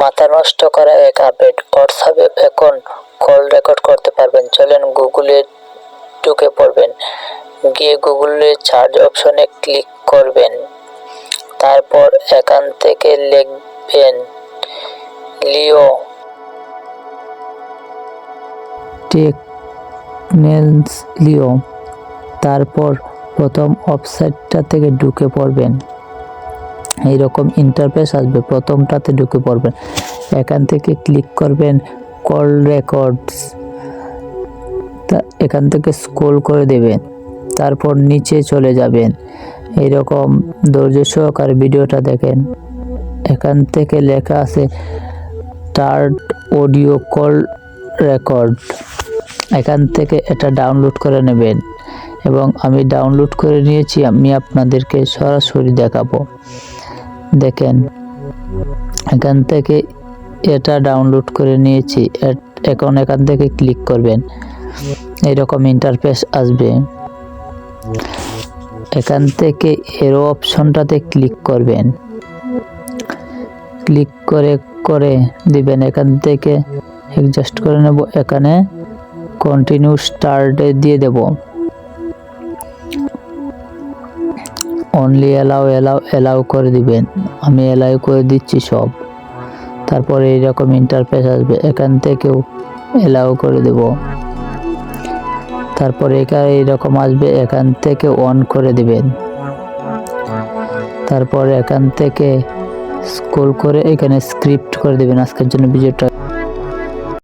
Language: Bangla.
মাথা নষ্ট করা এক আপডেট, হোয়াটসঅ্যাপে এখন কল রেকর্ড করতে পারবেন। চলেন গুগলে ঢুকে পড়বেন, গিয়ে গুগলে সার্চ অপশনে ক্লিক করবেন, তারপর এখান থেকে লিখবেন লিও টেকনেলস লিও, তারপর প্রথম ওয়েবসাইটটা থেকে ঢুকে পড়বেন। এইরকম ইন্টারফেস আসবে, প্রথমটাতে ঢুকে পড়বেন, এখান থেকে ক্লিক করবেন কল রেকর্ডস, এখান থেকে স্ক্রল করে দেবেন, তারপর নিচে চলে যাবেন। এইরকম ধৈর্য সহকারে ভিডিওটা দেখেন, এখান থেকে লেখা আছে স্টার্ট অডিও কল রেকর্ড, এখান থেকে এটা ডাউনলোড করে নেবেন এবং আমি ডাউনলোড করে নিয়েছি, আমি আপনাদেরকে সরাসরি দেখাবো। দেখেন এখান থেকে এটা ডাউনলোড করে নিয়েছি, এখন এখান থেকে ক্লিক করবেন, এইরকম ইন্টারফেস আসবে। এখান থেকে এরো অপশনটাতে ক্লিক করবেন, ক্লিক করে দিবেন, এখান থেকে অ্যাডজাস্ট করে নেব, এখানে কন্টিনিউ স্টার্টে দিয়ে দেব, অনলি এলাও করে দিবেন, আমি এলাও করে দিচ্ছি সব। তারপরে এইরকম ইন্টারফেস আসবে, এখান থেকেও এলাও করে দেব, তারপরে এখানে এইরকম আসবে, এখান থেকে অন করে দিবেন, তারপরে এখান থেকে স্ক্রল করে এখানে স্ক্রিপ্ট করে দিবেন। আজকের জন্য ভিডিওটা